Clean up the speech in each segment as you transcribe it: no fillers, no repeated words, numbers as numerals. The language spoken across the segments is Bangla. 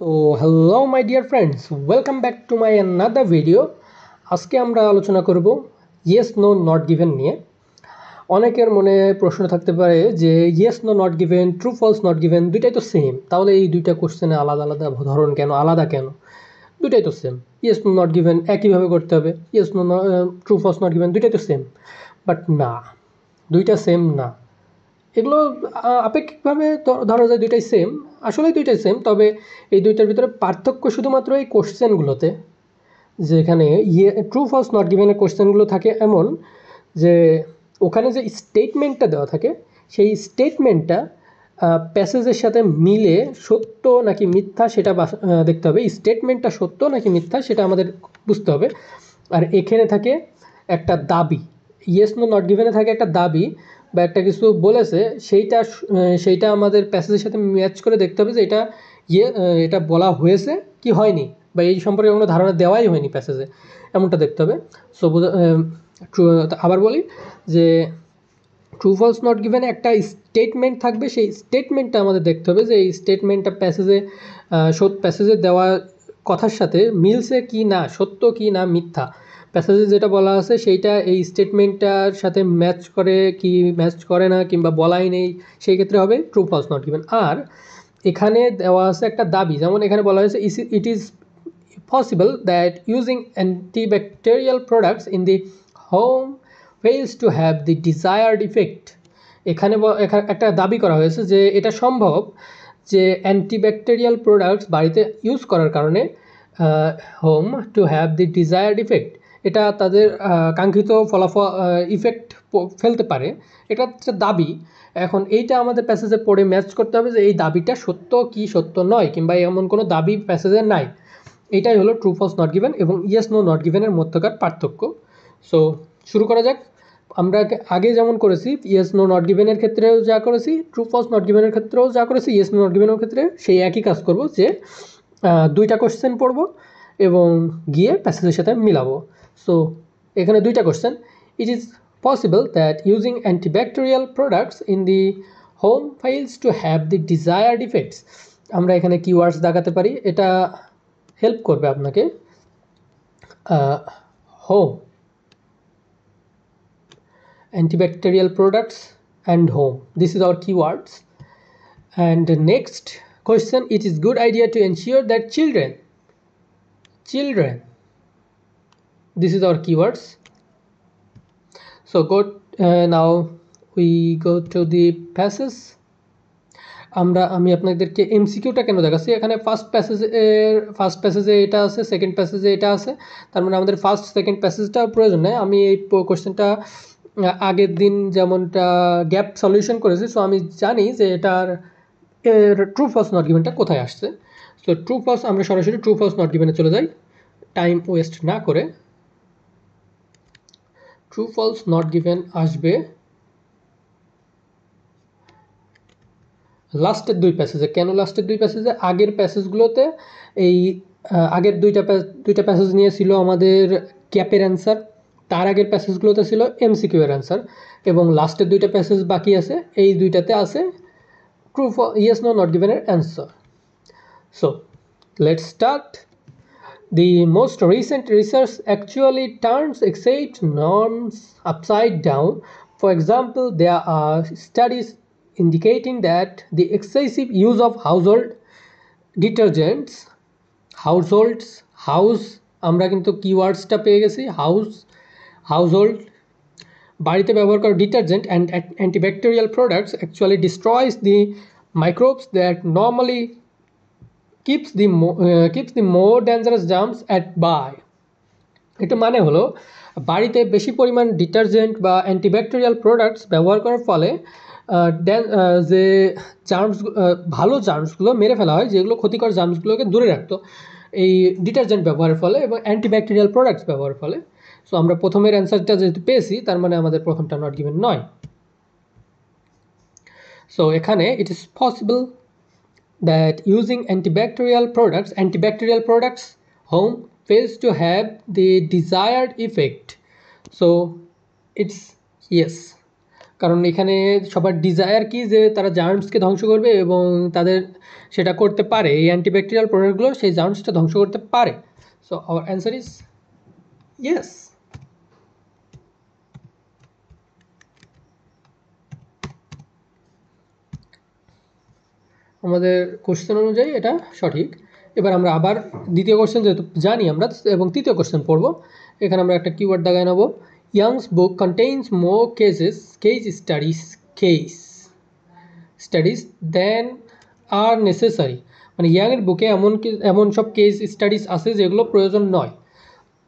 তো hello my dear friends, welcome back to my another video. আজকে আমরা আলোচনা করব ইয়েস নো নট গিভেন নিয়ে। অনেকের মনে প্রশ্ন থাকতে পারে যে yes no not given, true false not given দুইটাই তো সেম, তাহলে এই দুইটা কোশ্চেনে আলাদা আলাদা ধরন কেন, আলাদা কেন? দুইটাই তো same. Yes no not given একইভাবে করতে হবে, yes no true false not given দুইটাই তো সেম। বাট না, দুইটা সেম না। এগুলো আপেক্ষিকভাবে ধরা যায় দুইটাই সেম, আসলেই দুইটাই সেম। তবে এই দুইটার ভিতরে পার্থক্য শুধুমাত্র এই কোশ্চেনগুলোতে, যেখানে ট্রু ফলস নট গিভেনের কোশ্চেনগুলো থাকে এমন যে ওখানে যে স্টেটমেন্টটা দেওয়া থাকে সেই স্টেটমেন্টটা প্যাসেজের সাথে মিলে সত্য নাকি মিথ্যা সেটা দেখতে হবে। স্টেটমেন্টটা সত্য নাকি মিথ্যা সেটা আমাদের বুঝতে হবে। আর এখানে থাকে একটা দাবি, ইয়েস নো নট গিভেনে থাকে একটা দাবি বা একটা কিছু বলেছে, সেইটা আমাদের প্যাসেজের সাথে ম্যাচ করে দেখতে হবে যে এটা বলা হয়েছে কি হয়নি, বা এই সম্পর্কে কোনো ধারণা দেওয়াই হয়নি প্যাসেজে, এমনটা দেখতে হবে। সো আবার বলি যে ট্রু ফলস নট গিভেন একটা স্টেটমেন্ট থাকবে, সেই স্টেটমেন্টটা আমাদের দেখতে হবে যে এই স্টেটমেন্টটা প্যাসেজে দেওয়া কথার সাথে মিলছে কি না, সত্য কি না মিথ্যা। প্যাসেজে যেটা বলা আছে সেইটা এই স্টেটমেন্টটার সাথে ম্যাচ করে কি ম্যাচ করে না, কিংবা বলাই নেই, সেই ক্ষেত্রে হবে ট্রু ফলস নট গিভেন। আর এখানে দেওয়া আছে একটা দাবি, যেমন এখানে বলা হয়েছে it is possible that using antibacterial products in the home fails to have the desired effect। এখানে একটা দাবি করা হয়েছে যে এটা সম্ভব যে অ্যান্টিব্যাকটেরিয়াল প্রোডাক্টস বাড়িতে ইউজ করার কারণে home to have the desired effect, এটা তাদের কাঙ্ক্ষিত ফলাফল ইফেক্ট ফেলতে পারে। এটা হচ্ছে দাবি। এখন এইটা আমাদের প্যাসেজে পড়ে ম্যাচ করতে হবে যে এই দাবিটা সত্য কি সত্য নয়, কিংবা এমন কোনো দাবি প্যাসেজে নাই। এটাই হলো ট্রু ফলস নট গিভেন এবং ইয়েস নো নট গিভেনের মধ্যকার পার্থক্য। সো শুরু করা যাক। আমরা আগে যেমন করেছি ইয়েস নো নট গিভেনের ক্ষেত্রেও যা করেছি, ট্রু ফলস নট গিভেনের ক্ষেত্রেও যা করেছি, ইয়েস নো নট গিভেনের ক্ষেত্রে সেই একই কাজ করব, যে দুইটা কোশ্চেন পড়ব এবং গিয়ে প্যাসেজের সাথে মিলাবো। সো এখানে দুইটা question. It is possible that using antibacterial products in the home files to have the desired effects. আমরা এখানে কিওয়ার্ডস দেখাতে পারি, এটা হেল্প করবে আপনাকে। Home, antibacterial products and home, this is our keywords. And next question, it is good idea to ensure that children, this is our keywords. So now we go to the passage. আমি আপনাদেরকে এমসিকিউটা কেন দেখাচ্ছি, এখানে ফার্স্ট প্যাসেজে এটা আছে, সেকেন্ড প্যাসেজে এটা আছে, তার মানে আমাদের ফার্স্ট সেকেন্ড প্যাসেজটা প্রয়োজন নেই। আমি এই কোশ্চেনটা আগের দিন যেমনটা গ্যাপ সলিউশন করেছি, সো আমি জানি যে এটার ট্রু ফলস নট গিভেনটা কোথায় আসছে। সো ট্রু ফলস, আমরা সরাসরি ট্রু ফলস নট গিভেনে চলে যাই টাইম ওয়েস্ট না করে। ট্রু ফলস নট গিভেন আসবে লাস্টের দুই প্যাসেজে। কেন লাস্টের দুই প্যাসেজে? আগের প্যাসেজগুলোতে এই আগের দুইটা প্যাসেজ নিয়ে ছিল আমাদের ক্যাপের অ্যান্সার, তার আগের প্যাসেজগুলোতে ছিল এমসিকিউ এর অ্যান্সার, এবং লাস্টের দুইটা প্যাসেজ বাকি আছে, এই দুইটাতে আছে ট্রু ইয়েস নো নট গিভেনের answer. So let's start. The most recent research actually turns exact norms upside down. For example, there are studies indicating that the excessive use of household detergents, house, আমরা কিন্তু কিওয়ার্ডসটা পেয়ে গেছি, হাউসহোল্ড, বাড়িতে ব্যবহার করা detergent and antibacterial products actually destroys the microbes that normally keeps the more dangerous germs at bay. এটা মানে হলো বাড়িতে বেশি পরিমাণ ডিটারজেন্ট বা অ্যান্টিব্যাকটেরিয়াল প্রোডাক্টস ব্যবহার করার ফলে যে জার্মস, ভালো জার্মসগুলো মেরে ফেলা হয়, যেগুলো ক্ষতিকর জার্মসগুলোকে দূরে রাখতো এই ডিটারজেন্ট ব্যবহারের ফলে এবং অ্যান্টিব্যাকটেরিয়াল প্রোডাক্টস ব্যবহারের ফলে। সো আমরা প্রথমের অ্যান্সারটা যেহেতু পেয়েছি, তার মানে আমাদের প্রথমটা নট গিভেন নয়। সো এখানে it is possible that using antibacterial products home fails to have the desired effect. So it's yes, কারণ এখানে সবার ডিজায়ার কি যে তারা জার্মসকে ধ্বংস করবে এবং তাদের সেটা করতে পারে, এই অ্যান্টিব্যাকটেরিয়াল প্রোডাক্টগুলো সেই জার্মসটা ধ্বংস করতে পারে। So our answer is yes. আমাদের কোশ্চেন অনুযায়ী এটা সঠিক। এবার আমরা আবার দ্বিতীয় কোশ্চেন যেহেতু জানি আমরা, এবং তৃতীয় কোশ্চেন পড়ব। এখানে আমরা একটা কিওয়ার্ড দাগায় নেব। Young's book contains more case studies than are necessary, মানে ইয়াংয়ের বুকে এমন সব কেস স্টাডিজ আছে যেগুলো প্রয়োজন নয়।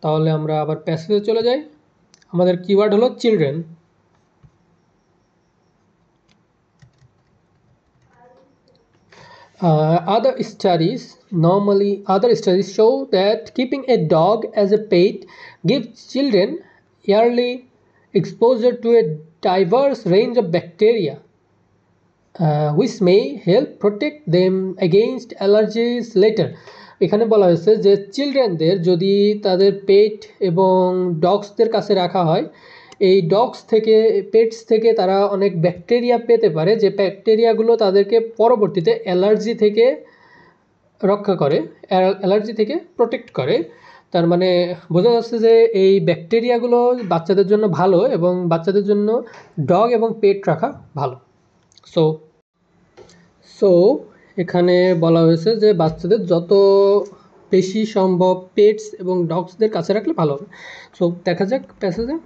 তাহলে আমরা আবার প্যাসেজে চলে যাই। আমাদের কিওয়ার্ড হলো children. Other studies show that keeping a dog as a pet gives children yearly exposure to a diverse range of bacteria, which may help protect them against allergies later. এখানে বলা হয়েছে যে চিলড্রেনদের যদি তাদের পেট এবং ডগসদের কাছে রাখা হয়, এই পেটস থেকে তারা অনেক ব্যাকটেরিয়া পেতে পারে, যে ব্যাকটেরিয়াগুলো তাদেরকে পরবর্তীতে অ্যালার্জি থেকে রক্ষা করে, অ্যালার্জি থেকে প্রোটেক্ট করে। তার মানে বোঝা যাচ্ছে যে এই ব্যাকটেরিয়াগুলো বাচ্চাদের জন্য ভালো এবং বাচ্চাদের জন্য ডগ এবং পেট রাখা ভালো। সো এখানে বলা হয়েছে যে বাচ্চাদের যত বেশি সম্ভব পেটস এবং ডগসদের কাছে রাখলে ভালো হবে। সো দেখা যাক প্যাসেজে।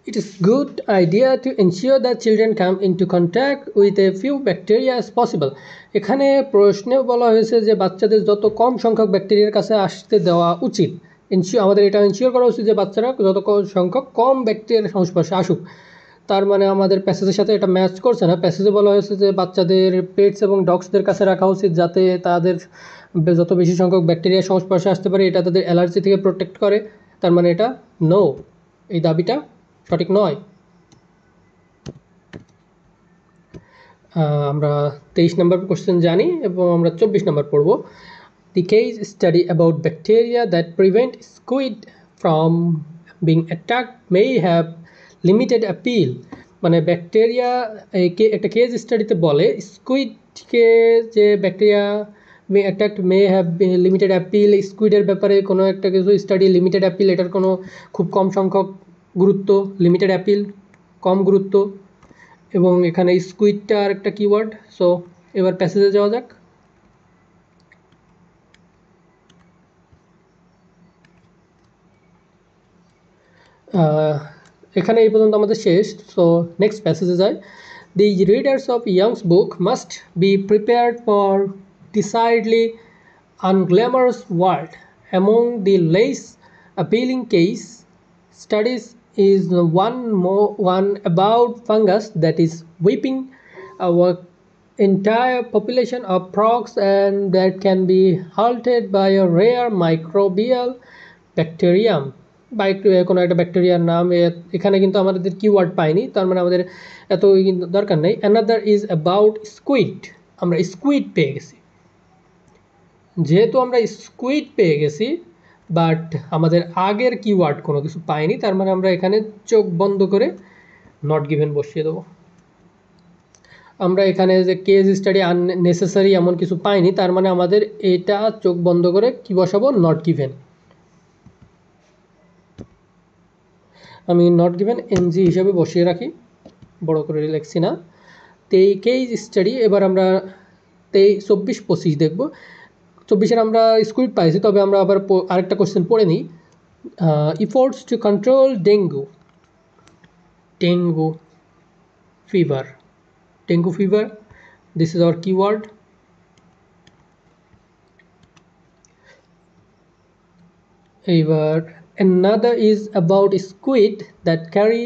It is good idea to ensure that children come into contact with a few bacteria as possible. এখানে প্রশ্নেও বলা হয়েছে যে বাচ্চাদের যত কম সংখ্যক ব্যাকটেরিয়ার কাছে আসতে দেওয়া উচিত। আমাদের এটা এনশিওর করা উচিত যে বাচ্চারা যত সংখ্যক কম ব্যাকটেরিয়ার সংস্পর্শে আসুক। তার মানে আমাদের প্যাসেজের সাথে এটা ম্যাচ করছে না। প্যাসেজে বলা হয়েছে যে বাচ্চাদের পেটস এবং ডগসদের কাছে রাখা উচিত যাতে তাদের যত বেশি সংখ্যক ব্যাকটেরিয়ার সংস্পর্শে আসতে পারে, এটা তাদের অ্যালার্জি থেকে প্রোটেক্ট করে। তার মানে এটা নো, এই দাবিটা সঠিক নয়। আমরা 23 নম্বর কোশ্চেন জানি এবং আমরা 24 নম্বর পড়ব। The case study about bacteria that prevent squid from being attacked may have limited appeal. মানে ব্যাকটেরিয়া একটা কেস স্টাডিতে বলে স্কুইডকে যে bacteria attack may have limited appeal, স্কুইডের ব্যাপারে কোনো একটা কিছু স্টাডি লিমিটেড অ্যাপিল, এটার কোনো খুব কম সংখ্যক গুরুত্ব, লিমিটেড অ্যাপিল কম গুরুত্ব, এবং এখানে স্কুইডটা আর একটা কিওয়ার্ড। সো এবার প্যাসেজে যাওয়া যাক। এখানে এই পর্যন্ত আমাদের শেষ। সো নেক্সট প্যাসেজে যাই। The readers of Young's book must be prepared for decidedly unglamorous world. Among the less appealing case studies is one about fungus that is wiping our entire population of frogs, and that can be halted by a rare microbial bacterium. কোনো একটা ব্যাকটেরিয়ার নাম এখানে কিন্তু আমাদের কিওয়ার্ড পাইনি, তার মানে আমাদের এত দরকার নেই। Another is about squid. আমরা স্কুইড পেয়ে গেছি, যেহেতু আমরা স্কুইড পেয়ে গেছি বাট আমাদের আগের কিওয়ার্ড কোনো কিছু পাইনি, তার মানে আমরা এখানে চোখ বন্ধ করে নট গিভেন বসিয়ে দেবো। আমরা এখানে যে কেস স্টাডি আননেসেসারি এমন কিছু পাইনি, তার মানে আমাদের এটা চোখ বন্ধ করে কি বসাবো, নট গিভেন। আমি নট গিভেন এনজি হিসাবে বসিয়ে রাখি, বড় করে লিখছি না। তো এই কেস স্টাডি এবার আমরা 24-25 দেখব। 24-এর আমরা স্কুইড পাইছি, তবে আমরা আবার আরেকটা কোশ্চেন পড়ে নিই। Efforts to control dengue fever, this is our keyword. Another is about squid that carry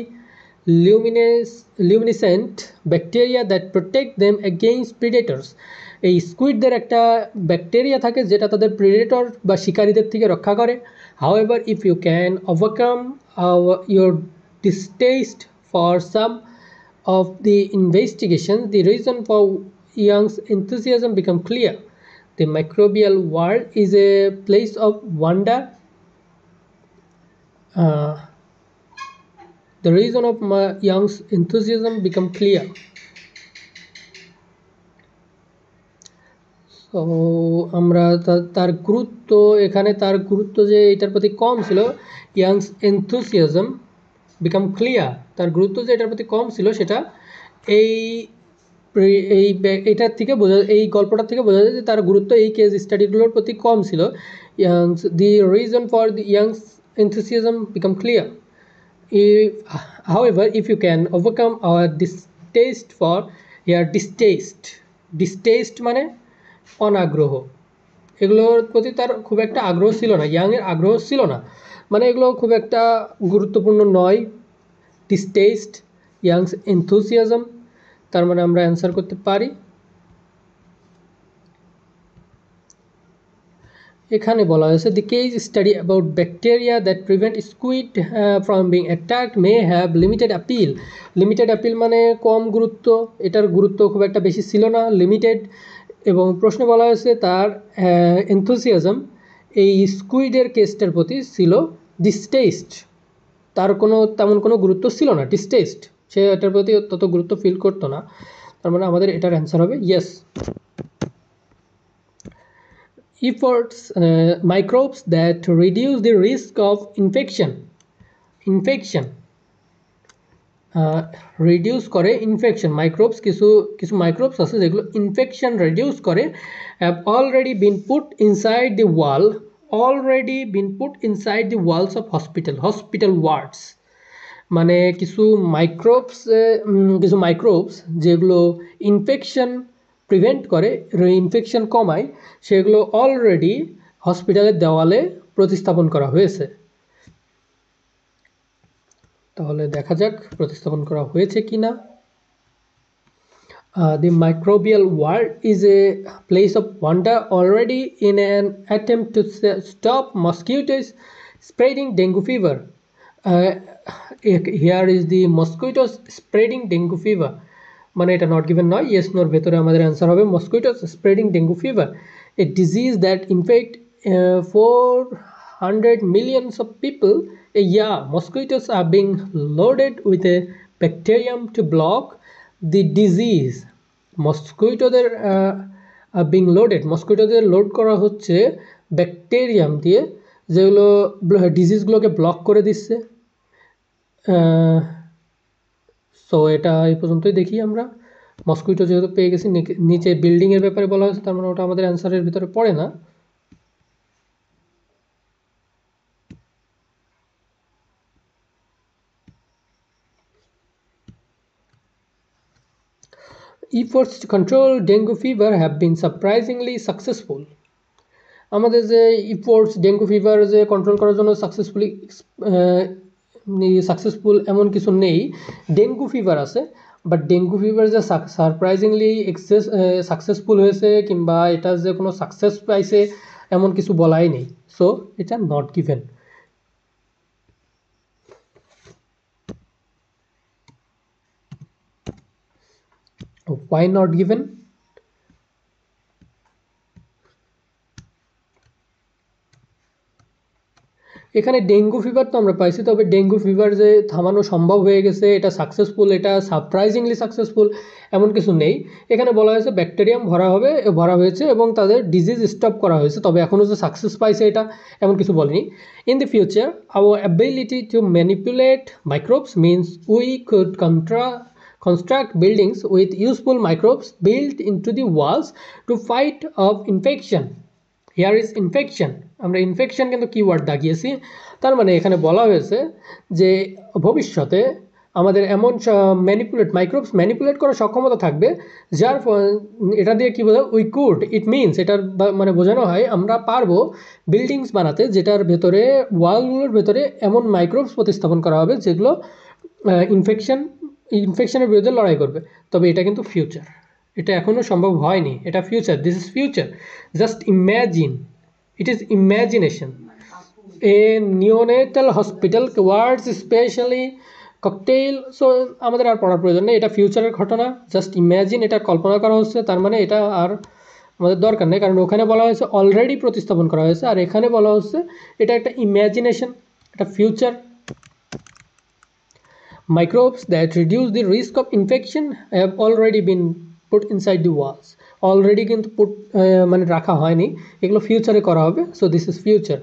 luminescent bacteria that protect them against predators. এই স্কুইডদের একটা ব্যাকটেরিয়া থাকে যেটা তাদের প্রেডেটর বা শিকারীদের থেকে রক্ষা করে। However, if you can overcome your distaste for some of the investigation, the reason for Young's enthusiasm become clear. The microbial world is a place of wonder the reason of Young's enthusiasm become clear. তো আমরা তার গুরুত্ব, এখানে তার গুরুত্ব যে এটার প্রতি কম ছিল, ইয়াংস এনথুসিয়াজম বিকাম ক্লিয়ার, তার গুরুত্ব যে এটার প্রতি কম ছিল সেটা এই এই এটার থেকে বোঝা, এই গল্পটার থেকে বোঝা যায় যে তার গুরুত্ব এই কেস স্টাডিগুলোর প্রতি কম ছিল। Youngs the reason for the youngs enthusiasm become clear. If, however, if you can overcome our distaste for here, distaste মানে অনাগ্রহ, এগুলোর প্রতি তার খুব একটা আগ্রহ ছিল না, ইয়াংয়ের আগ্রহ ছিল না, মানে এগুলো খুব একটা গুরুত্বপূর্ণ নয়। ডিস্টেস্ট ইয়াংস এনথুসিয়াজম, তার মানে আমরা অ্যান্সার করতে পারি। এখানে বলা হয়েছে দি case study about bacteria that prevent squid from being attacked May have limited appeal. Limited appeal মানে কম গুরুত্ব, এটার গুরুত্ব খুব একটা বেশি ছিল না, লিমিটেড। এবং প্রশ্নে বলা হয়েছে তার এনথুসিয়াজম এই স্কুইডের কেসটার প্রতি ছিল ডিস্টেস্ট, তার কোনো তেমন কোনো গুরুত্ব ছিল না, ডিস্টেস্ট, সে এটার প্রতি তত গুরুত্ব ফিল করতো না। তার মানে আমাদের এটার অ্যান্সার হবে yes. Efforts, microbes that reduce the risk of infection reduce করে ইনফেকশন, মাইক্রোবস কিছু কিছু মাইক্রোবস আছে যেগুলো ইনফেকশন রিডিউস করে, have already been put inside the wall, of hospital wards. মানে কিছু মাইক্রোবস যেগুলো ইনফেকশন প্রিভেন্ট করে, ইনফেকশন কমায়, সেগুলো অলরেডি হসপিটালের দেওয়ালে প্রতিস্থাপন করা হয়েছে। তাহলে দেখা যাক প্রতিস্থাপন করা হয়েছে কি না। The microbial world is a place of wonder already in an attempt to stop mosquitoes spreading dengue fever. Here is the mosquitoes spreading dengue fever, মানে এটা নট গিভেন নয়, ইয়েস নোর ভেতরে আমাদের অ্যান্সার হবে mosquitoes spreading dengue fever, a disease that infect 400 millions of people a year. Mosquitoes are being loaded with a bacterium to block the disease. মস্কুইটোদের বিং লোডেড, মস্কুইটোদের লোড করা হচ্ছে ব্যাকটেরিয়াম দিয়ে, যেগুলো ডিজিজগুলোকে ব্লক করে দিচ্ছে। সো এটা এই পর্যন্তই দেখি আমরা। মস্কুইটো যেহেতু পেয়ে গেছি, নিচে বিল্ডিংয়ের ব্যাপারে বলা হয়েছে, তার মানে ওটা আমাদের অ্যান্সারের ভিতরে পড়ে না। Efforts to control dengue fever have been surprisingly successful. আমাদের যে ইফোর্টস ডেঙ্গু ফিভার যে কন্ট্রোল করার জন্য সাকসেসফুল এমন কিছু নেই। ডেঙ্গু ফিভার আছে, বাট ডেঙ্গু ফিভার যে সারপ্রাইজিংলি সাকসেসফুল হয়েছে কিংবা এটা যে কোনো সাকসেস পাইছে এমন কিছু বলাই নেই। সো এটা not given. Why not given? এখানে ডেঙ্গু ফিভার তো আমরা পাইছি, তবে ডেঙ্গু ফিভার যে থামানো সম্ভব হয়ে গেছে, এটা সাকসেসফুল, এটা সারপ্রাইজিংলি সাকসেসফুল এমন কিছু নেই। এখানে বলা হয়েছে ব্যাকটেরিয়াম ভরা হয়েছে এবং তাদের ডিজিজ স্টপ করা হয়েছে, তবে এখনও যে সাকসেস পাইছে এটা এমন কিছু বলেনি। In the future hour ability to manipulate microbes means we could construct buildings with useful microbes built into the walls to fight off infection. Here is infection, আমরা ইনফেকশন কিন্তু কিওয়ার্ড দাগিয়েছি, তার মানে এখানে বলা হয়েছে যে ভবিষ্যতে আমাদের এমন মাইক্রোবস ম্যানিপুলেট করার সক্ষমতা থাকবে, যার এটা দিয়ে কী বোঝায়, উই কুড, ইট মিনস এটার মানে বোঝানো হয় আমরা পারবো বিল্ডিংস বানাতে, যেটার ভেতরে ওয়ালগুলোর ভেতরে এমন মাইক্রোবস প্রতিস্থাপন করা হবে যেগুলো ইনফেকশনের বিরুদ্ধে লড়াই করবে। তবে এটা কিন্তু ফিউচার, এটা এখনও সম্ভব হয়নি, এটা future, this is future. Just imagine, it is imagination. A neonatal hospital words specially cocktail. So আমাদের আর পড়ার প্রয়োজন নেই, এটা ফিউচারের ঘটনা, জাস্ট ইম্যাজিন, এটা কল্পনা করা হচ্ছে, তার মানে এটা আর আমাদের দরকার নেই, কারণ ওখানে বলা হয়েছে অলরেডি প্রতিস্থাপন করা হয়েছে, আর এখানে বলা হচ্ছে এটা একটা ইম্যাজিনেশন। এটা future. Microbes that reduce the risk of infection have already been put inside the walls. Already কিন্তু put মানে রাখা হয়নি, এগুলো ফিউচারে করা হবে। So this is future,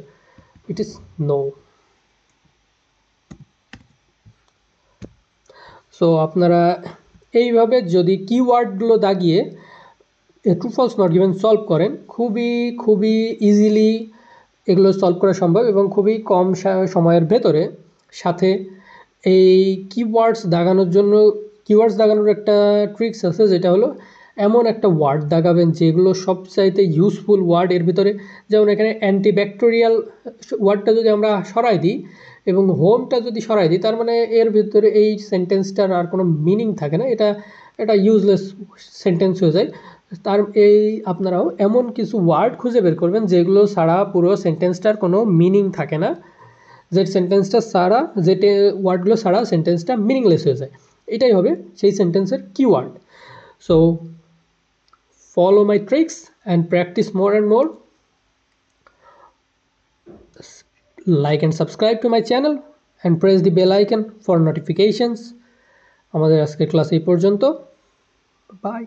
it is no. So আপনারা এইভাবে যদি কিওয়ার্ডগুলো দাগিয়ে true false not given solve করেন, খুবই ইজিলি এগুলো সলভ করা সম্ভব এবং খুবই কম সময়ের ভেতরে। সাথে এই কিওয়ার্ডস দাগানোর একটা ট্রিক্স আছে, যেটা হলো এমন একটা ওয়ার্ড দাগাবেন যেগুলো সবচাইতে ইউজফুল ওয়ার্ড এর ভিতরে। যেমন এখানে অ্যান্টিব্যাকটেরিয়াল ওয়ার্ডটা যদি আমরা সরাই দিই এবং হোমটা যদি সরাই দিই, তার মানে এর ভিতরে এই সেন্টেন্সটার আর কোনো মিনিং থাকে না, এটা ইউজলেস সেন্টেন্স হয়ে যায়। আপনারাও এমন কিছু ওয়ার্ড খুঁজে বের করবেন যেগুলো ছাড়া পুরো সেন্টেন্সটার কোনো মিনিং থাকে না, যে ওয়ার্ডগুলো ছাড়া সেন্টেন্সটা মিনিংলেস হয়ে যায়। এটাই হবে সেই সেন্টেন্সের keyword. So follow my tricks and practice more and more. Like and subscribe to my channel and press the bell icon for notifications. আমাদের আজকের ক্লাস এই পর্যন্ত। বাই।